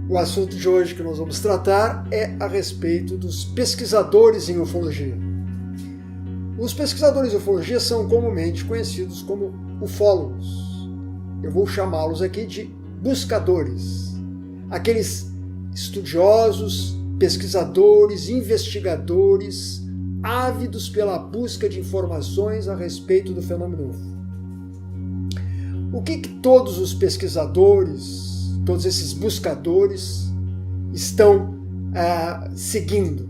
O assunto de hoje que nós vamos tratar é a respeito dos pesquisadores em ufologia. Os pesquisadores em ufologia são comumente conhecidos como ufólogos. Eu vou chamá-los aqui de buscadores. Aqueles estudiosos, pesquisadores, investigadores, ávidos pela busca de informações a respeito do fenômeno UFO. O que todos os pesquisadores, todos esses buscadores estão seguindo?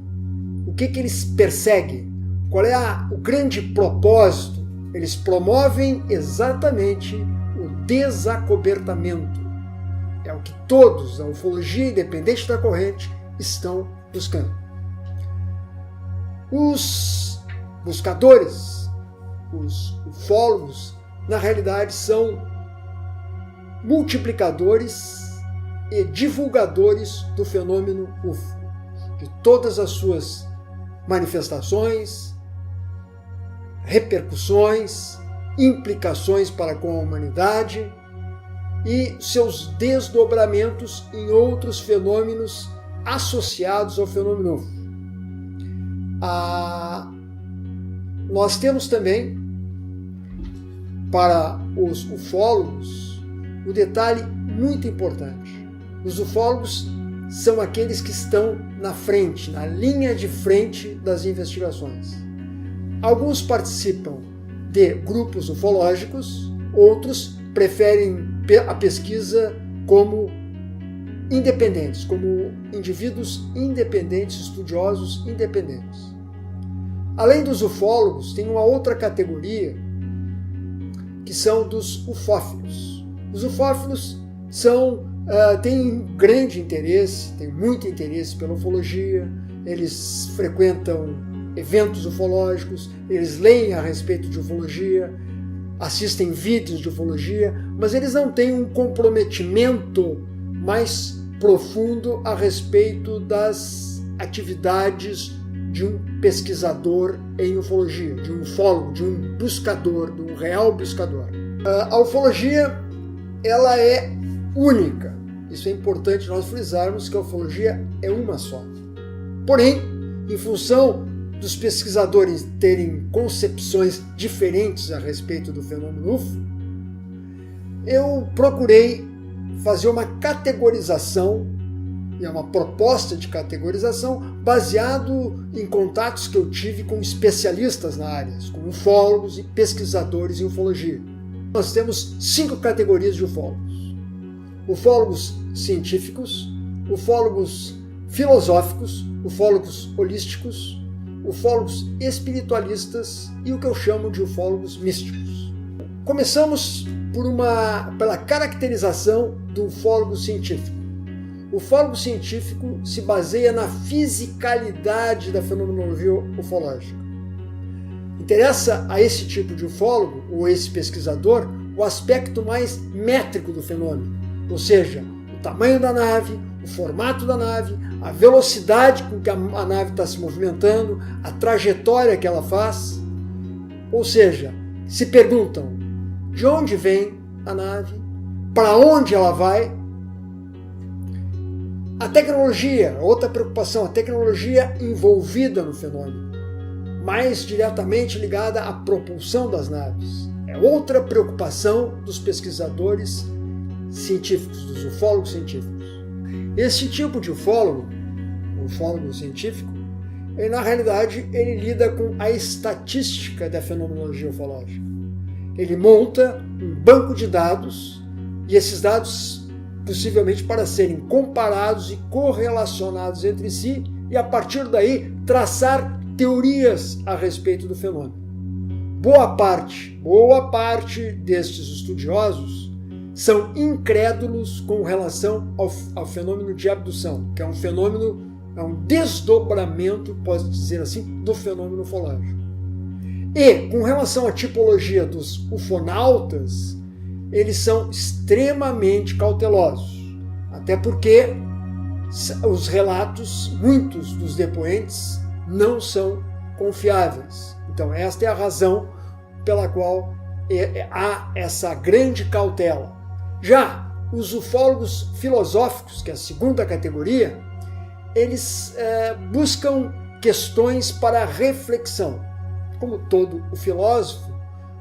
O que eles perseguem? Qual é o grande propósito? Eles promovem exatamente o desacobertamento. É o que todos, a ufologia, independente da corrente, estão buscando. Os buscadores, os ufólogos, na realidade são multiplicadores e divulgadores do fenômeno UFO, de todas as suas manifestações, repercussões, implicações para com a humanidade e seus desdobramentos em outros fenômenos associados ao fenômeno UFO. Nós temos também, para os ufólogos, um detalhe muito importante. Os ufólogos são aqueles que estão na frente, na linha de frente das investigações. Alguns participam de grupos ufológicos, outros preferem a pesquisa como independentes, como indivíduos independentes, estudiosos independentes. Além dos ufólogos, tem uma outra categoria que são dos ufófilos. Os ufófilos têm grande interesse, têm muito interesse pela ufologia, eles frequentam eventos ufológicos, eles leem a respeito de ufologia, assistem vídeos de ufologia, mas eles não têm um comprometimento mais profundo a respeito das atividades de um pesquisador em ufologia, de um ufólogo, de um buscador, de um real buscador. A ufologia, ela é única. Isso é importante nós frisarmos que a ufologia é uma só. Porém, em função dos pesquisadores terem concepções diferentes a respeito do fenômeno UFO, eu procurei fazer uma categorização, e é uma proposta de categorização baseado em contatos que eu tive com especialistas na área, com ufólogos e pesquisadores em ufologia. Nós temos 5 categorias de ufólogos: ufólogos científicos, ufólogos filosóficos, ufólogos holísticos, ufólogos espiritualistas e o que eu chamo de ufólogos místicos. Começamos pela caracterização do ufólogo científico. O ufólogo científico se baseia na fisicalidade da fenomenologia ufológica. Interessa a esse tipo de ufólogo, ou esse pesquisador, o aspecto mais métrico do fenômeno, ou seja, o tamanho da nave, o formato da nave, a velocidade com que a nave está se movimentando, a trajetória que ela faz. Ou seja, se perguntam de onde vem a nave, para onde ela vai. A tecnologia, outra preocupação, a tecnologia envolvida no fenômeno, mais diretamente ligada à propulsão das naves. É outra preocupação dos pesquisadores científicos, dos ufólogos científicos. Esse tipo de ufólogo, o ufólogo científico, na realidade, ele lida com a estatística da fenomenologia ufológica. Ele monta um banco de dados, e esses dados possivelmente para serem comparados e correlacionados entre si, e a partir daí traçar teorias a respeito do fenômeno. Boa parte destes estudiosos são incrédulos com relação ao fenômeno de abdução, que é um fenômeno, é um desdobramento, pode dizer assim, do fenômeno ufológico. E, com relação à tipologia dos ufonautas, eles são extremamente cautelosos, até porque os relatos, muitos dos depoentes, não são confiáveis. Então, esta é a razão pela qual há essa grande cautela. Já os ufólogos filosóficos, que é a segunda categoria, eles buscam questões para reflexão. Como todo o filósofo,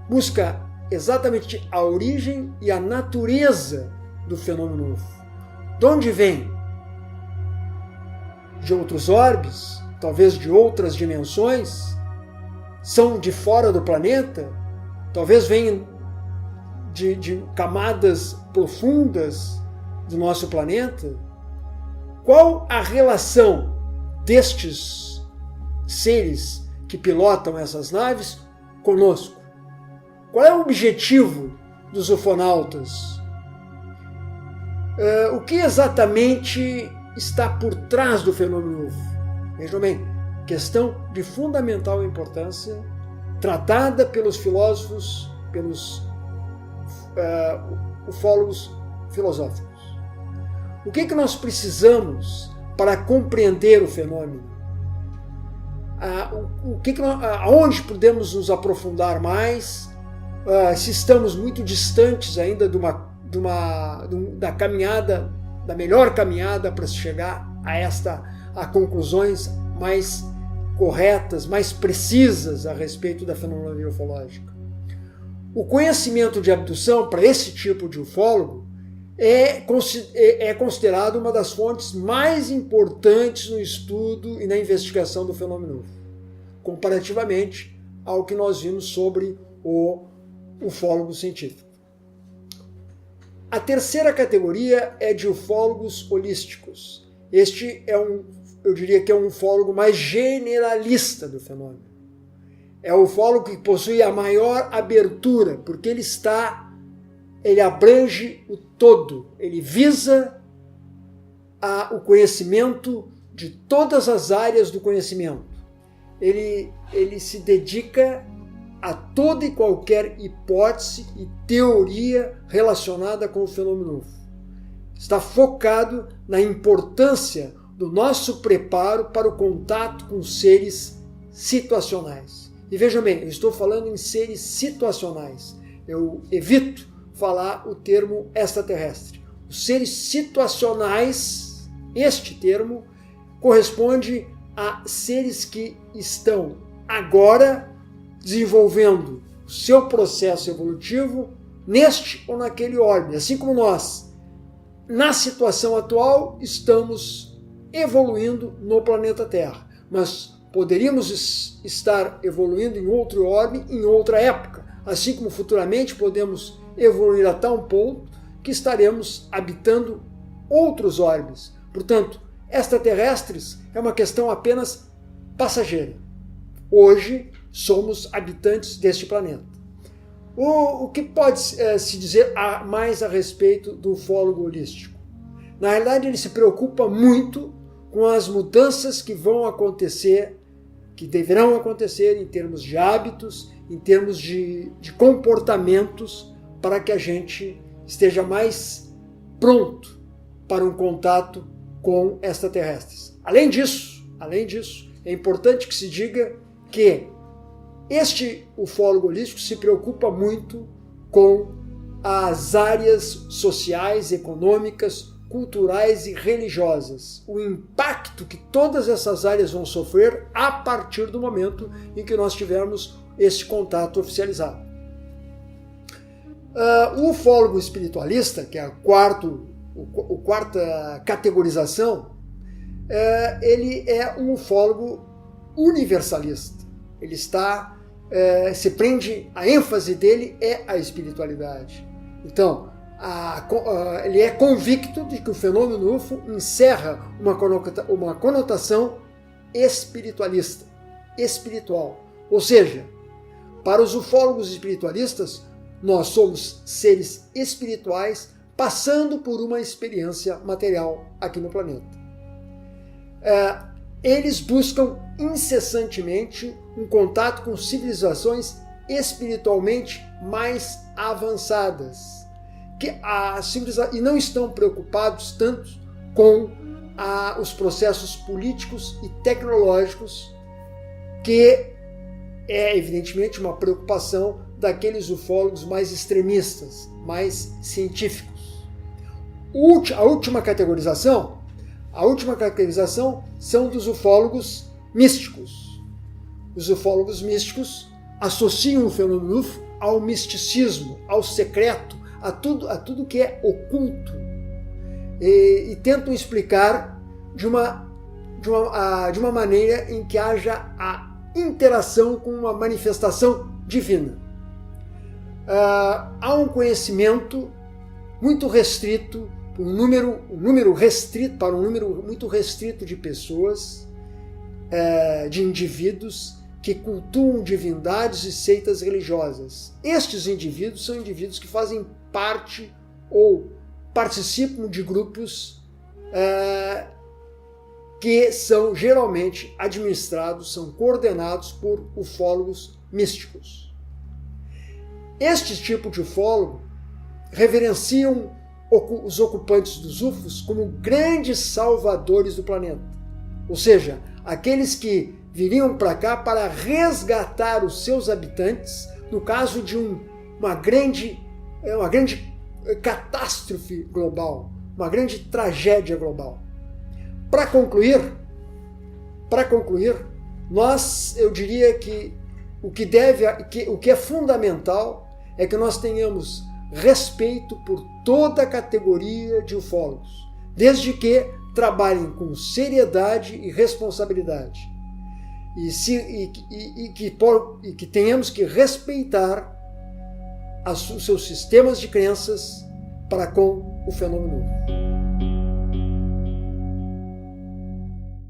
busca exatamente a origem e a natureza do fenômeno UFO. De onde vem? De outros orbes? Talvez de outras dimensões? São de fora do planeta? Talvez venham de camadas profundas do nosso planeta? Qual a relação destes seres que pilotam essas naves conosco? Qual é o objetivo dos ufonautas? O que exatamente está por trás do fenômeno UFO? Vejam bem, questão de fundamental importância, tratada pelos filósofos, pelos ufólogos filosóficos. O que nós precisamos para compreender o fenômeno? Aonde podemos nos aprofundar mais? Se estamos muito distantes ainda da caminhada, da melhor caminhada para se chegar a conclusões mais corretas, mais precisas a respeito da fenomenologia ufológica. O conhecimento de abdução para esse tipo de ufólogo é considerado uma das fontes mais importantes no estudo e na investigação do fenômeno UFO, comparativamente ao que nós vimos sobre o ufólogo científico. A terceira categoria é de ufólogos holísticos. Este eu diria que é um ufólogo mais generalista do fenômeno. É o ufólogo que possui a maior abertura, porque ele abrange o todo, ele visa o conhecimento de todas as áreas do conhecimento. Ele se dedica a toda e qualquer hipótese e teoria relacionada com o fenômeno UFO. Está focado na importância do nosso preparo para o contato com seres situacionais. E vejam bem, eu estou falando em seres situacionais. Eu evito falar o termo extraterrestre. Os seres situacionais, este termo, corresponde a seres que estão agora desenvolvendo o seu processo evolutivo neste ou naquele orbe. Assim como nós, na situação atual, estamos evoluindo no planeta Terra. Mas poderíamos estar evoluindo em outro orbe, em outra época. Assim como futuramente podemos evoluir a tal ponto que estaremos habitando outros orbes. Portanto, extraterrestres é uma questão apenas passageira. Hoje somos habitantes deste planeta. O que pode se dizer mais a respeito do ufólogo holístico? Na realidade, ele se preocupa muito com as mudanças que vão acontecer, que deverão acontecer em termos de hábitos, em termos de comportamentos, para que a gente esteja mais pronto para um contato com extraterrestres. Além disso, é importante que se diga que este ufólogo holístico se preocupa muito com as áreas sociais, econômicas, culturais e religiosas. O impacto que todas essas áreas vão sofrer a partir do momento em que nós tivermos esse contato oficializado. O ufólogo espiritualista, que é a quarta categorização, ele é um ufólogo universalista. Ele se prende, a ênfase dele é a espiritualidade. Então, ele é convicto de que o fenômeno UFO encerra uma conotação espiritualista, espiritual. Ou seja, para os ufólogos espiritualistas, nós somos seres espirituais passando por uma experiência material aqui no planeta. Eles buscam incessantemente um contato com civilizações espiritualmente mais avançadas, e não estão preocupados tanto com os processos políticos e tecnológicos, que é evidentemente uma preocupação daqueles ufólogos mais extremistas, mais científicos. A última categorização são dos ufólogos místicos. Os ufólogos místicos associam o fenômeno UFO ao misticismo, ao secreto, a tudo que é oculto, e tentam explicar de uma maneira em que haja a interação com uma manifestação divina. Há um conhecimento muito restrito, para um número muito restrito de pessoas, de indivíduos que cultuam divindades e seitas religiosas. Estes indivíduos são indivíduos que fazem parte ou participam de grupos que são geralmente administrados, são coordenados por ufólogos místicos. Este tipo de ufólogo reverenciam os ocupantes dos UFOs como grandes salvadores do planeta. Ou seja, aqueles que viriam para cá para resgatar os seus habitantes no caso de uma grande catástrofe global, uma grande tragédia global. Para concluir, eu diria que o que é fundamental é que nós tenhamos respeito por toda a categoria de ufólogos, desde que trabalhem com seriedade e responsabilidade, e que tenhamos que respeitar os seus sistemas de crenças para com o fenômeno.